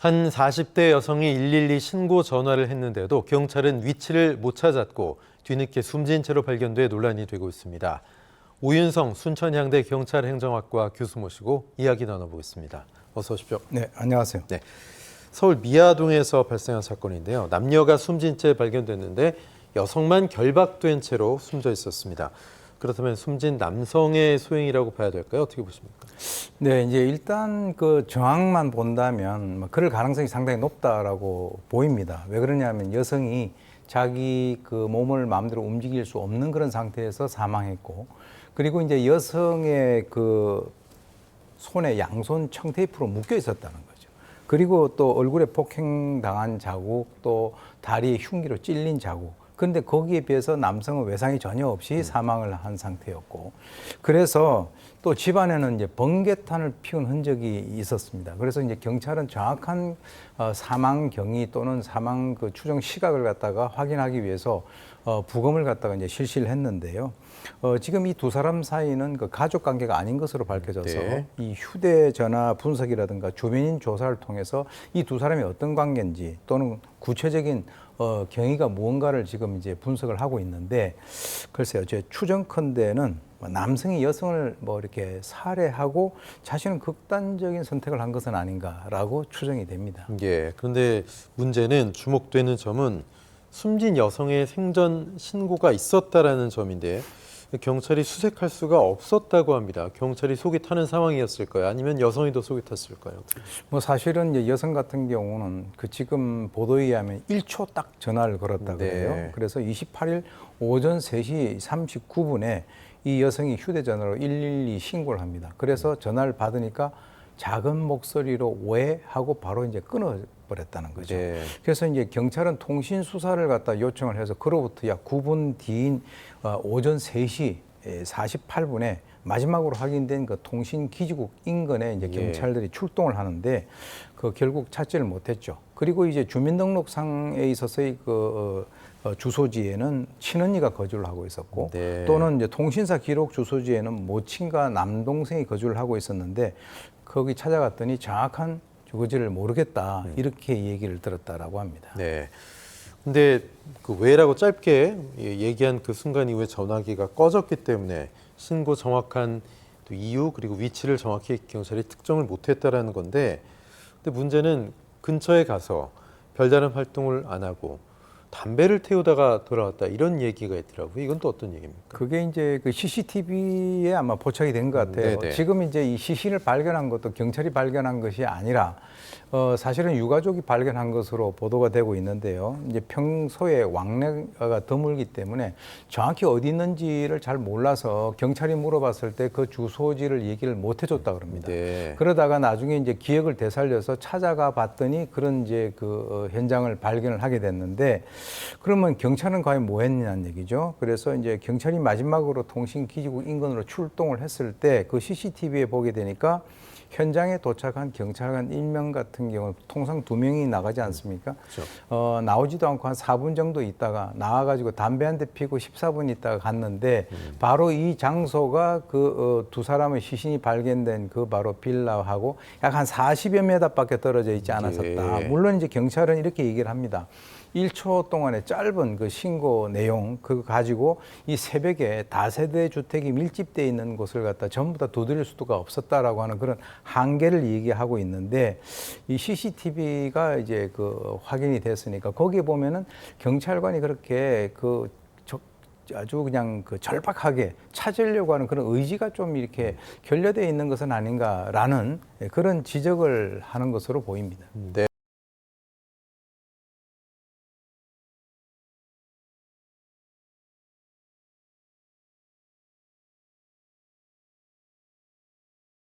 한 40대 여성이 112 신고 전화를 했는데도 경찰은 위치를 못 찾았고 뒤늦게 숨진 채로 발견돼 논란이 되고 있습니다. 오윤성 순천향대 경찰행정학과 교수 모시고 이야기 나눠보겠습니다. 어서 오십시오. 네, 안녕하세요. 네, 서울 미아동에서 발생한 사건인데요. 남녀가 숨진 채 발견됐는데 여성만 결박된 채로 숨져 있었습니다. 그렇다면 숨진 남성의 소행이라고 봐야 될까요? 어떻게 보십니까? 네, 이제 일단 그 정황만 본다면 그럴 가능성이 상당히 높다라고 보입니다. 왜 그러냐면 여성이 자기 그 몸을 마음대로 움직일 수 없는 그런 상태에서 사망했고, 그리고 이제 여성의 그 손에 양손 청테이프로 묶여 있었다는 거죠. 그리고 또 얼굴에 폭행당한 자국, 또 다리에 흉기로 찔린 자국. 근데 거기에 비해서 남성은 외상이 전혀 없이 사망을 한 상태였고, 그래서 또 집안에는 이제 번개탄을 피운 흔적이 있었습니다. 그래서 이제 경찰은 정확한 사망 경위 또는 사망 그 추정 시각을 갖다가 확인하기 위해서 부검을 갖다가 이제 실시를 했는데요. 지금 이 두 사람 사이는 그 가족 관계가 아닌 것으로 밝혀져서 네. 이 휴대전화 분석이라든가 주변인 조사를 통해서 이 두 사람이 어떤 관계인지 또는 구체적인 경위가 무언가를 지금 이제 분석을 하고 있는데, 글쎄요, 제 추정컨대는 남성이 여성을 뭐 이렇게 살해하고 자신은 극단적인 선택을 한 것은 아닌가라고 추정이 됩니다. 예, 그런데 문제는 주목되는 점은 숨진 여성의 생전 신고가 있었다라는 점인데 경찰이 수색할 수가 없었다고 합니다. 경찰이 속이 타는 상황이었을까요? 아니면 여성이 더 속이 탔을까요? 뭐 사실은 이제 여성 같은 경우는 그 지금 보도에 의하면 1초 딱 전화를 걸었다 그래요. 네. 그래서 28일 오전 3시 39분에 이 여성이 휴대전화로 112 신고를 합니다. 그래서 전화를 받으니까 작은 목소리로 왜 하고 바로 이제 끊어버렸다는 거죠. 네. 그래서 이제 경찰은 통신 수사를 갖다 요청을 해서 그로부터 약 9분 뒤인 오전 3시 48분에 마지막으로 확인된 그 통신 기지국 인근에 이제 경찰들이 출동을 하는데 그 결국 찾지를 못했죠. 그리고 이제 주민등록상에 있어서의 그 주소지에는 친언니가 거주를 하고 있었고, 네. 또는 이제 통신사 기록 주소지에는 모친과 남동생이 거주를 하고 있었는데 거기 찾아갔더니 정확한 주거지를 모르겠다 이렇게 얘기를 들었다라고 합니다. 네. 근데 그 왜라고 짧게 얘기한 그 순간 이후에 전화기가 꺼졌기 때문에 신고 정확한 또 이유 그리고 위치를 정확히 경찰이 특정을 못했다라는 건데, 근데 문제는 근처에 가서 별다른 활동을 안 하고 담배를 태우다가 돌아왔다 이런 얘기가 있더라고요. 이건 또 어떤 얘기입니까? 그게 이제 그 CCTV에 아마 포착이 된 것 같아요. 네네. 지금 이제 이 시신을 발견한 것도 경찰이 발견한 것이 아니라 사실은 유가족이 발견한 것으로 보도가 되고 있는데요. 이제 평소에 왕래가 드물기 때문에 정확히 어디 있는지를 잘 몰라서 경찰이 물어봤을 때 그 주소지를 얘기를 못 해줬다 그럽니다. 네. 그러다가 나중에 이제 기억을 되살려서 찾아가 봤더니 그런 이제 그 현장을 발견을 하게 됐는데, 그러면 경찰은 과연 뭐 했냐는 얘기죠. 그래서 이제 경찰이 마지막으로 통신기지국 인근으로 출동을 했을 때 그 CCTV에 보게 되니까 현장에 도착한 경찰관 1명 같은 경우는 통상 2명이 나가지 않습니까? 그렇죠. 나오지도 않고 한 4분 정도 있다가 나와가지고 담배 한 대 피고 14분 있다가 갔는데 바로 이 장소가 그 두 사람의 시신이 발견된 그 바로 빌라하고 약 한 40여 미터밖에 떨어져 있지 않았었다. 예. 물론 이제 경찰은 이렇게 얘기를 합니다. 1초 동안의 짧은 그 신고 내용 그거 가지고 이 새벽에 다세대 주택이 밀집되어 있는 곳을 갖다 전부 다 두드릴 수가 없었다라고 하는 그런 한계를 얘기하고 있는데, 이 CCTV가 이제 그 확인이 됐으니까 거기에 보면은 경찰관이 그렇게 그 아주 그냥 그 절박하게 찾으려고 하는 그런 의지가 좀 이렇게 결여되어 있는 것은 아닌가라는 그런 지적을 하는 것으로 보입니다. 네.